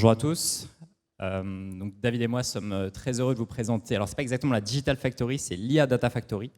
bonjour à tous. Donc David et moi sommes très heureux de vous présenter. Alors, ce n'est pas exactement la Digital Factory, c'est l'IA Data Factory,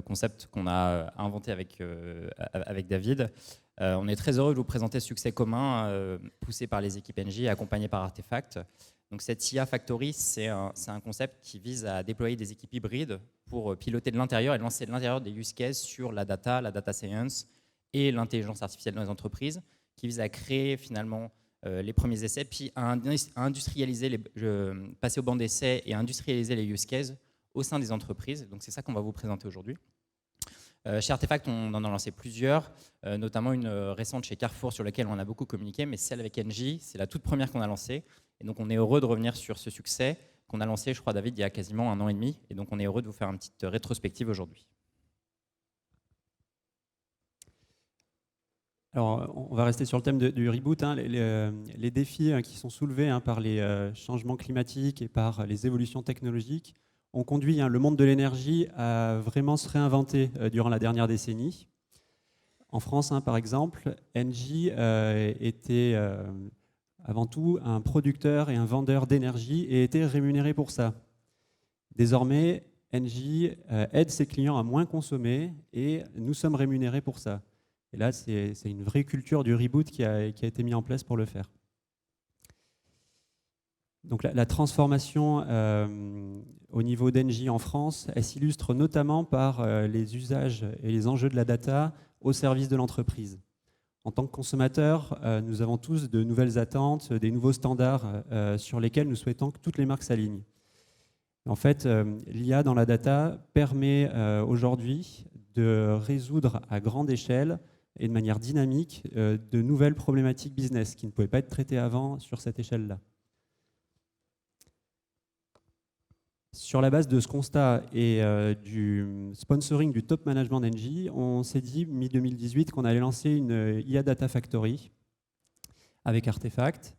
concept qu'on a inventé avec David. On est très heureux de vous présenter ce succès commun poussé par les équipes Engie et accompagné par Artefact. Donc, cette IA Factory, c'est un concept qui vise à déployer des équipes hybrides pour piloter de l'intérieur et lancer de l'intérieur des use cases sur la data science et l'intelligence artificielle dans les entreprises, qui vise à créer finalement les premiers essais, puis à industrialiser, passer au banc d'essai et industrialiser les use cases au sein des entreprises. Donc c'est ça qu'on va vous présenter aujourd'hui. Chez Artefact, on en a lancé plusieurs, notamment une récente chez Carrefour sur laquelle on a beaucoup communiqué, mais celle avec Engie, c'est la toute première qu'on a lancée. Et donc on est heureux de revenir sur ce succès qu'on a lancé, je crois, David, il y a quasiment 1 an et demi. Et donc on est heureux de vous faire une petite rétrospective aujourd'hui. Alors, on va rester sur le thème du reboot. Les défis qui sont soulevés par les changements climatiques et par les évolutions technologiques ont conduit le monde de l'énergie à vraiment se réinventer durant la dernière décennie. En France, par exemple, Engie était avant tout un producteur et un vendeur d'énergie et était rémunéré pour ça. Désormais, Engie aide ses clients à moins consommer et nous sommes rémunérés pour ça. Et là, c'est une vraie culture du reboot qui a été mise en place pour le faire. Donc la transformation au niveau d'Engie en France, elle s'illustre notamment par les usages et les enjeux de la data au service de l'entreprise. En tant que consommateurs, nous avons tous de nouvelles attentes, des nouveaux standards sur lesquels nous souhaitons que toutes les marques s'alignent. En fait, l'IA dans la data permet aujourd'hui de résoudre à grande échelle et de manière dynamique de nouvelles problématiques business qui ne pouvaient pas être traitées avant sur cette échelle-là. Sur la base de ce constat et du sponsoring du top management d'Engie, on s'est dit, mi-2018, qu'on allait lancer une IA Data Factory avec Artefact.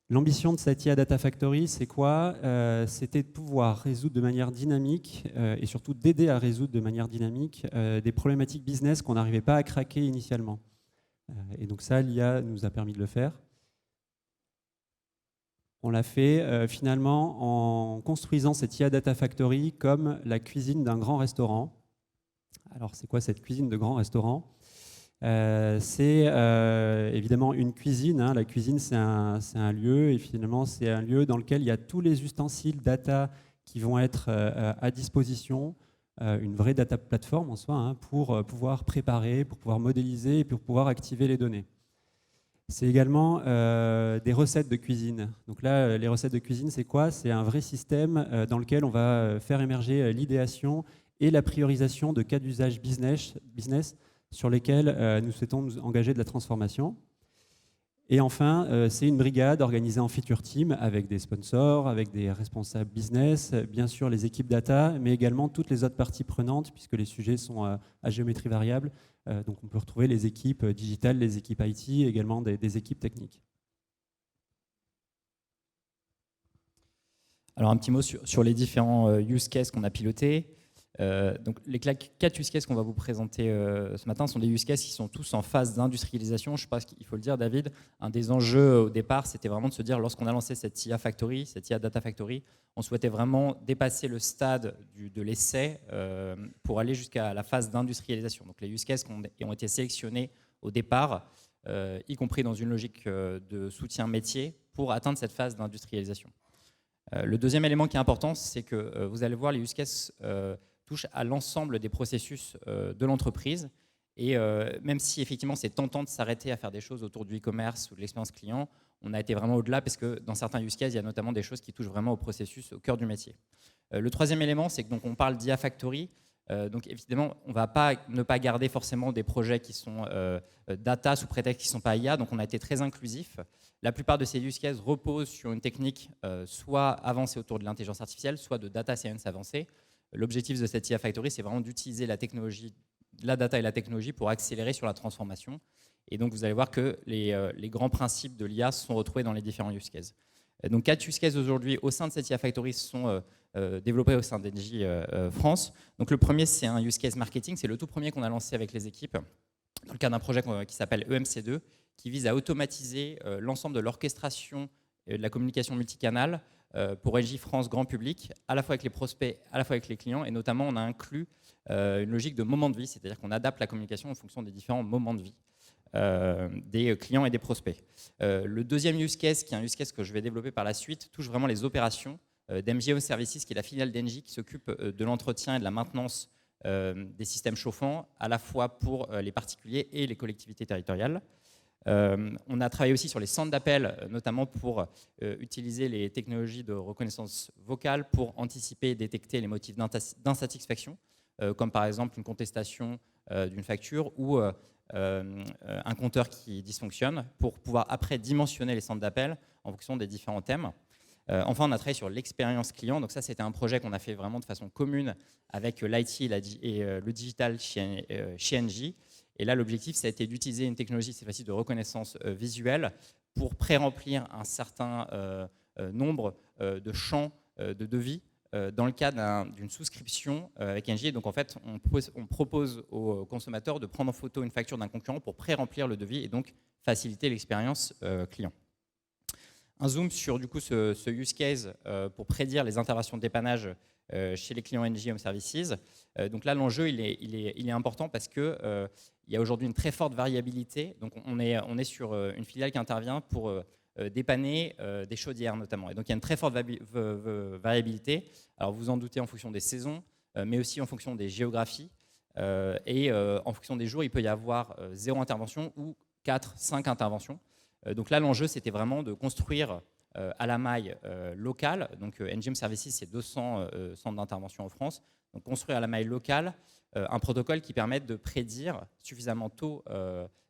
L'ambition de cette IA Data Factory, c'est quoi? C'était de pouvoir résoudre de manière dynamique et surtout d'aider à résoudre de manière dynamique des problématiques business qu'on n'arrivait pas à craquer initialement. Et donc ça, l'IA nous a permis de le faire. On l'a fait finalement en construisant cette IA Data Factory comme la cuisine d'un grand restaurant. Alors c'est quoi cette cuisine de grand restaurant? C'est évidemment une cuisine. La cuisine, c'est un lieu, et finalement, c'est un lieu dans lequel il y a tous les ustensiles data qui vont être à disposition, une vraie data plateforme en soi, pour pouvoir préparer, pour pouvoir modéliser et pour pouvoir activer les données. C'est également des recettes de cuisine. Donc là, les recettes de cuisine, c'est quoi? C'est un vrai système dans lequel on va faire émerger l'idéation et la priorisation de cas d'usage business sur lesquels nous souhaitons nous engager de la transformation. Et enfin, c'est une brigade organisée en feature team avec des sponsors, avec des responsables business, bien sûr les équipes data, mais également toutes les autres parties prenantes, puisque les sujets sont à géométrie variable. Donc on peut retrouver les équipes digitales, les équipes IT, également des équipes techniques. Alors un petit mot sur les différents use cases qu'on a pilotés. Donc les 4 use cases qu'on va vous présenter ce matin sont des use cases qui sont tous en phase d'industrialisation. Je pense qu'il faut le dire, David, un des enjeux au départ, c'était vraiment de se dire, lorsqu'on a lancé cette IA Factory, cette IA Data Factory, on souhaitait vraiment dépasser le stade de l'essai pour aller jusqu'à la phase d'industrialisation. Donc les use cases qui ont été sélectionnés au départ, y compris dans une logique de soutien métier, pour atteindre cette phase d'industrialisation. Le deuxième élément qui est important, c'est que vous allez voir, les use cases touche à l'ensemble des processus de l'entreprise. Et même si effectivement c'est tentant de s'arrêter à faire des choses autour du e-commerce ou de l'expérience client, on a été vraiment au-delà parce que dans certains use cases, il y a notamment des choses qui touchent vraiment au processus, au cœur du métier. Le troisième élément, c'est que donc, on parle d'IA Factory. Donc évidemment, on ne va pas ne pas garder forcément des projets qui sont data sous prétexte qu'ils ne sont pas IA. Donc on a été très inclusif. La plupart de ces use cases reposent sur une technique soit avancée autour de l'intelligence artificielle, soit de data science avancée. L'objectif de cette IA Factory, c'est vraiment d'utiliser la technologie, la data et la technologie pour accélérer sur la transformation. Et donc, vous allez voir que les grands principes de l'IA sont retrouvés dans les différents use cases. Donc, 4 use cases aujourd'hui au sein de cette IA Factory sont développés au sein d'Engie France. Donc, le premier, c'est un use case marketing. C'est le tout premier qu'on a lancé avec les équipes dans le cadre d'un projet qui s'appelle EMC2, qui vise à automatiser l'ensemble de l'orchestration de la communication multicanale pour NJ France grand public, à la fois avec les prospects, à la fois avec les clients, et notamment on a inclus une logique de moment de vie, c'est-à-dire qu'on adapte la communication en fonction des différents moments de vie des clients et des prospects. Le deuxième use case, qui est un use case que je vais développer par la suite, touche vraiment les opérations d'MJ Home Services, qui est la filiale d'Engie qui s'occupe de l'entretien et de la maintenance des systèmes chauffants, à la fois pour les particuliers et les collectivités territoriales. On a travaillé aussi sur les centres d'appel, notamment pour utiliser les technologies de reconnaissance vocale pour anticiper et détecter les motifs d'insatisfaction, comme par exemple une contestation d'une facture ou un compteur qui dysfonctionne, pour pouvoir après dimensionner les centres d'appel en fonction des différents thèmes. Enfin, on a travaillé sur l'expérience client. Donc ça, c'était un projet qu'on a fait vraiment de façon commune avec l'IT et le digital chez Engie. Et là, l'objectif, ça a été d'utiliser une technologie, cette fois-ci, de reconnaissance visuelle pour pré-remplir un certain nombre de champs de devis dans le cadre d'une souscription avec Engie. Donc en fait, on propose aux consommateurs de prendre en photo une facture d'un concurrent pour pré-remplir le devis et donc faciliter l'expérience client. Un zoom sur du coup, ce use case pour prédire les interventions de dépannage chez les clients NJ Home Services. Donc là, l'enjeu, il est important parce qu'il y a aujourd'hui une très forte variabilité. Donc on est sur une filiale qui intervient pour dépanner des chaudières notamment. Et donc il y a une très forte variabilité. Alors vous en doutez, en fonction des saisons, mais aussi en fonction des géographies. Et en fonction des jours, il peut y avoir 0 intervention ou 4, 5 interventions. Donc là, l'enjeu, c'était vraiment de construire à la maille locale. Donc NJ Home Services, c'est 200 centres d'intervention en France. Donc construire à la maille locale un protocole qui permette de prédire suffisamment tôt,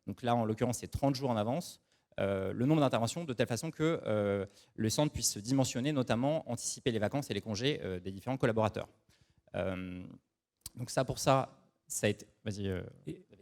donc là, en l'occurrence, c'est 30 jours en avance, le nombre d'interventions de telle façon que le centre puisse se dimensionner, notamment anticiper les vacances et les congés des différents collaborateurs. Donc ça, pour ça a été... Vas-y.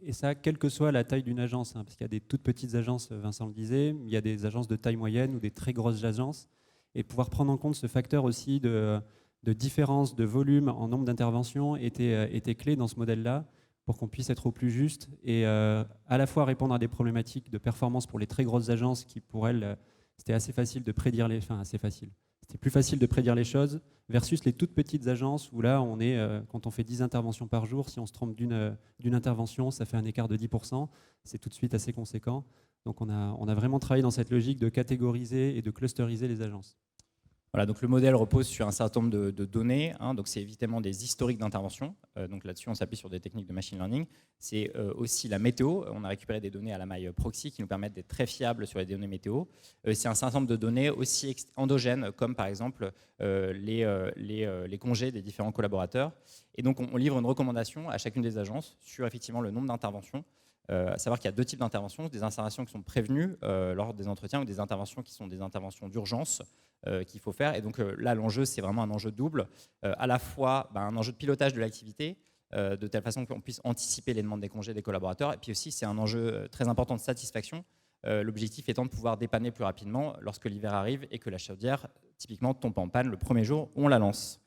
Et ça, quelle que soit la taille d'une agence, hein, parce qu'il y a des toutes petites agences, Vincent le disait, il y a des agences de taille moyenne ou des très grosses agences, et pouvoir prendre en compte ce facteur aussi de différence de volume en nombre d'interventions était clé dans ce modèle-là, pour qu'on puisse être au plus juste et à la fois répondre à des problématiques de performance pour les très grosses agences qui, pour elles, c'était assez facile de prédire les... Enfin, assez facile. C'était plus facile de prédire les choses versus les toutes petites agences où là, on est, quand on fait 10 interventions par jour, si on se trompe d'une intervention, ça fait un écart de 10%. C'est tout de suite assez conséquent. Donc on a vraiment travaillé dans cette logique de catégoriser et de clusteriser les agences. Voilà, donc le modèle repose sur un certain nombre de données. Donc c'est évidemment des historiques d'intervention. Donc là-dessus, on s'appuie sur des techniques de machine learning. C'est aussi la météo. On a récupéré des données à la maille proxy qui nous permettent d'être très fiables sur les données météo. C'est un certain nombre de données aussi endogènes, comme par exemple les congés des différents collaborateurs. Et donc on livre une recommandation à chacune des agences sur effectivement le nombre d'interventions. À savoir qu'il y a 2 types d'interventions, des interventions qui sont prévenues lors des entretiens ou des interventions qui sont des interventions d'urgence qu'il faut faire. Et donc là, l'enjeu, c'est vraiment un enjeu double, à la fois un enjeu de pilotage de l'activité, de telle façon qu'on puisse anticiper les demandes des congés des collaborateurs, et puis aussi c'est un enjeu très important de satisfaction, l'objectif étant de pouvoir dépanner plus rapidement lorsque l'hiver arrive et que la chaudière, typiquement, tombe en panne le premier jour où on la lance.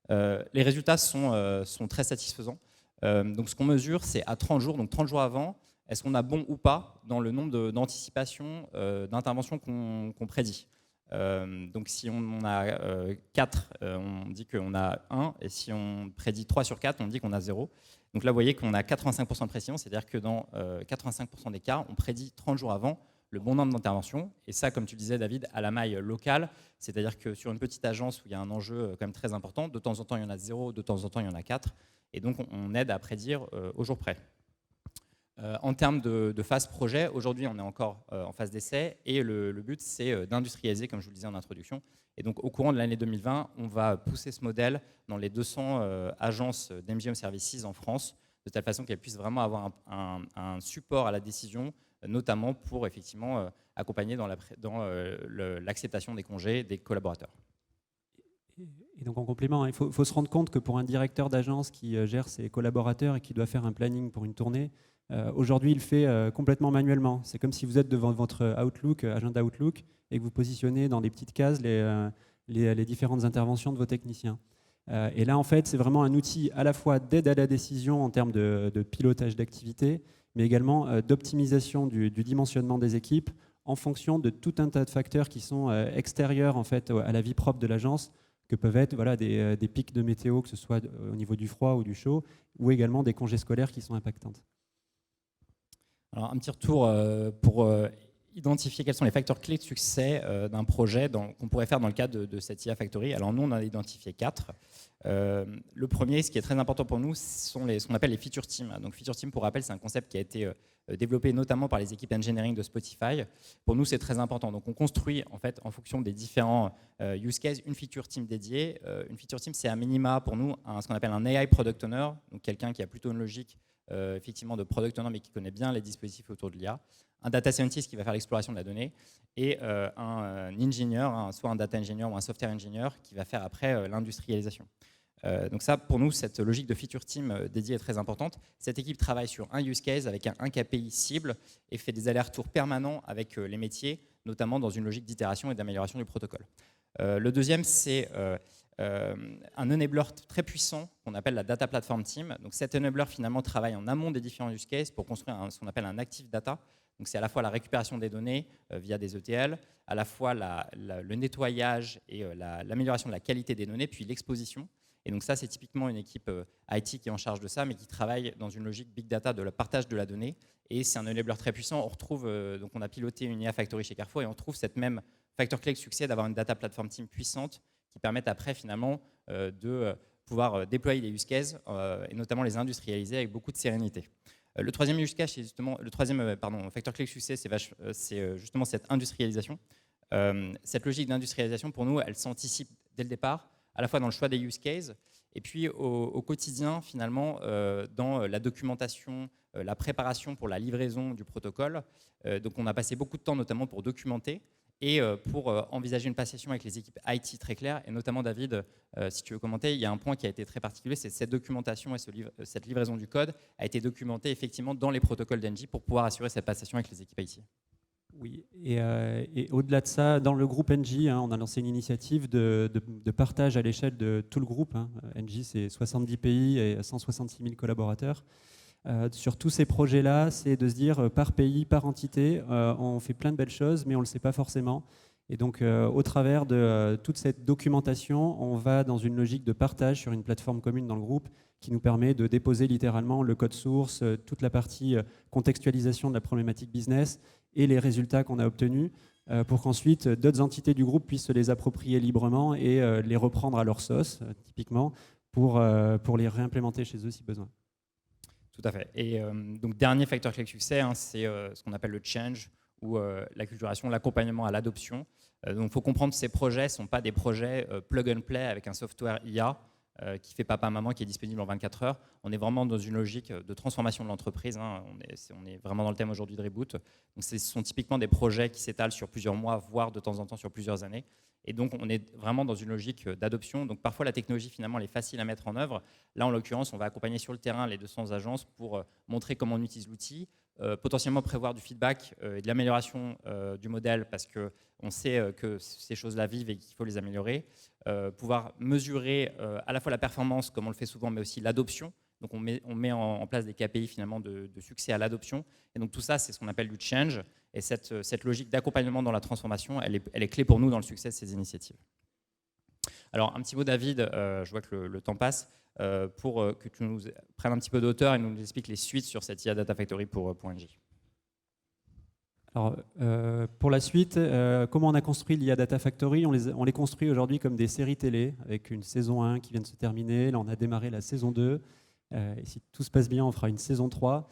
Les résultats sont très satisfaisants. Donc ce qu'on mesure, c'est à 30 jours, donc 30 jours avant, est-ce qu'on a bon ou pas dans le nombre d'anticipations, d'interventions qu'on prédit. Donc si on a 4, on dit qu'on a 1, et si on prédit 3 sur 4, on dit qu'on a 0. Donc là, vous voyez qu'on a 85% de précision, c'est-à-dire que dans 85% des cas, on prédit 30 jours avant le bon nombre d'interventions. Et ça, comme tu le disais, David, à la maille locale, c'est-à-dire que sur une petite agence où il y a un enjeu quand même très important, de temps en temps, il y en a 0, de temps en temps, il y en a 4. Et donc, on aide à prédire au jour près. En termes de phase projet, aujourd'hui, on est encore en phase d'essai et le but, c'est d'industrialiser, comme je vous le disais en introduction. Et donc, au courant de l'année 2020, on va pousser ce modèle dans les 200 agences d'MJ Home Services en France, de telle façon qu'elles puissent vraiment avoir un support à la décision, notamment pour effectivement accompagner dans l'acceptation des congés des collaborateurs. Et donc en complément, il faut se rendre compte que pour un directeur d'agence qui gère ses collaborateurs et qui doit faire un planning pour une tournée, aujourd'hui il le fait complètement manuellement. C'est comme si vous êtes devant votre Outlook, agenda Outlook, et que vous positionnez dans des petites cases les différentes interventions de vos techniciens. Et là en fait c'est vraiment un outil à la fois d'aide à la décision en termes de pilotage d'activité, mais également d'optimisation du dimensionnement des équipes en fonction de tout un tas de facteurs qui sont extérieurs en fait, à la vie propre de l'agence, que peuvent être des pics de météo, que ce soit au niveau du froid ou du chaud, ou également des congés scolaires qui sont impactantes. Alors, un petit retour pour identifier quels sont les facteurs clés de succès d'un projet qu'on pourrait faire dans le cadre de cette IA Factory. Alors nous, on en a identifié 4. Le premier, ce qui est très important pour nous, sont ce qu'on appelle les feature teams. Donc feature team, pour rappel, c'est un concept qui a été développé notamment par les équipes engineering de Spotify. Pour nous, c'est très important. Donc on construit en fait en fonction des différents use cases une feature team dédiée. Une feature team, c'est à minima pour nous ce qu'on appelle un AI product owner, donc quelqu'un qui a plutôt une logique effectivement de product owner mais qui connaît bien les dispositifs autour de l'IA, un data scientist qui va faire l'exploration de la donnée et un ingénieur, soit un data engineer ou un software engineer qui va faire après l'industrialisation. Donc ça, pour nous, cette logique de feature team dédiée est très importante. Cette équipe travaille sur un use case avec un KPI cible et fait des allers-retours permanents avec les métiers, notamment dans une logique d'itération et d'amélioration du protocole. Le deuxième, c'est un enabler très puissant qu'on appelle la Data Platform Team. Donc cet enabler finalement travaille en amont des différents use cases pour construire ce qu'on appelle un active data. Donc c'est à la fois la récupération des données via des ETL, à la fois le nettoyage et l'amélioration de la qualité des données, puis l'exposition. Et donc ça, c'est typiquement une équipe IT qui est en charge de ça, mais qui travaille dans une logique big data de le partage de la donnée. Et c'est un enabler très puissant. On retrouve, donc on a piloté une IA Factory chez Carrefour et on trouve cette même facteur clé de succès d'avoir une data platform team puissante qui permettent après finalement de pouvoir déployer les use cases et notamment les industrialiser avec beaucoup de sérénité. Le troisième use case, c'est justement facteur clé de succès, c'est justement cette industrialisation. Cette logique d'industrialisation, pour nous, elle s'anticipe dès le départ, à la fois dans le choix des use cases et puis au quotidien finalement dans la documentation, la préparation pour la livraison du protocole. Donc on a passé beaucoup de temps notamment pour documenter et pour envisager une passation avec les équipes IT très claires, et notamment David, si tu veux commenter, il y a un point qui a été très particulier, c'est cette documentation et cette livraison du code a été documentée effectivement dans les protocoles d'Engie pour pouvoir assurer cette passation avec les équipes IT. Oui, et au-delà de ça, dans le groupe Engie, on a lancé une initiative de partage à l'échelle de tout le groupe. Engie, c'est 70 pays et 166 000 collaborateurs. Sur tous ces projets-là, c'est de se dire par pays, par entité, on fait plein de belles choses, mais on ne le sait pas forcément. Et donc, au travers de toute cette documentation, on va dans une logique de partage sur une plateforme commune dans le groupe qui nous permet de déposer littéralement le code source, toute la partie contextualisation de la problématique business et les résultats qu'on a obtenus pour qu'ensuite d'autres entités du groupe puissent se les approprier librement et les reprendre à leur sauce, typiquement, pour les réimplémenter chez eux si besoin. Tout à fait. Et donc, dernier facteur clé de succès, c'est ce qu'on appelle le change ou l'acculturation, l'accompagnement à l'adoption. Donc, il faut comprendre que ces projets ne sont pas des projets plug and play avec un software IA qui fait papa-maman, qui est disponible en 24 heures. On est vraiment dans une logique de transformation de l'entreprise. On est vraiment dans le thème aujourd'hui de Reboot. Donc, ce sont typiquement des projets qui s'étalent sur plusieurs mois, voire de temps en temps sur plusieurs années. Et donc, on est vraiment dans une logique d'adoption. Donc, parfois, la technologie, finalement, elle est facile à mettre en œuvre. Là, en l'occurrence, on va accompagner sur le terrain les 200 agences pour montrer comment on utilise l'outil, potentiellement prévoir du feedback et de l'amélioration du modèle parce qu'on sait que ces choses-là vivent et qu'il faut les améliorer. Pouvoir mesurer à la fois la performance, comme on le fait souvent, mais aussi l'adoption. Donc, on met en place des KPI, finalement, de succès à l'adoption. Et donc, tout ça, c'est ce qu'on appelle du change. Et cette logique d'accompagnement dans la transformation, elle est clé pour nous dans le succès de ces initiatives. Alors, un petit mot, David, je vois que le temps passe, pour que tu nous prennes un petit peu d'auteur et nous expliques les suites sur cette IA Data Factory pour Engie. Alors, pour la suite, comment on a construit l'IA Data Factory ? On les construit aujourd'hui comme des séries télé, avec une saison 1 qui vient de se terminer. Là, on a démarré la saison 2. Et si tout se passe bien, on fera une saison 3.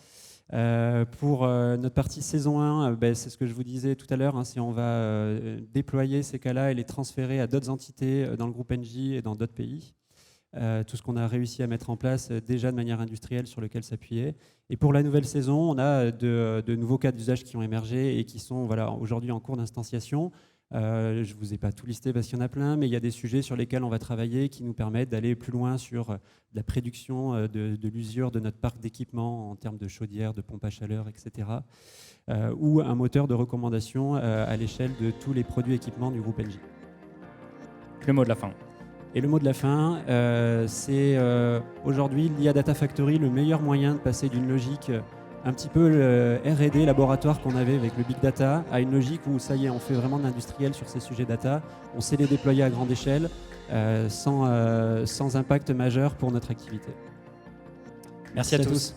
Pour notre partie saison 1, c'est ce que je vous disais tout à l'heure, c'est on va déployer ces cas-là et les transférer à d'autres entités dans le groupe Engie et dans d'autres pays. Tout ce qu'on a réussi à mettre en place déjà de manière industrielle sur lequel s'appuyer. Et pour la nouvelle saison, on a de nouveaux cas d'usage qui ont émergé et qui sont aujourd'hui en cours d'instanciation. Je ne vous ai pas tout listé parce qu'il y en a plein, mais il y a des sujets sur lesquels on va travailler qui nous permettent d'aller plus loin sur la prédiction de l'usure de notre parc d'équipements en termes de chaudières, de pompes à chaleur, etc. Ou un moteur de recommandation à l'échelle de tous les produits et équipements du groupe Engie. Le mot de la fin. Et le mot de la fin, c'est aujourd'hui l'IA Data Factory, le meilleur moyen de passer d'une logique un petit peu le R&D laboratoire qu'on avait avec le big data à une logique où ça y est, on fait vraiment de l'industriel sur ces sujets data, on sait les déployer à grande échelle sans impact majeur pour notre activité. Merci à tous.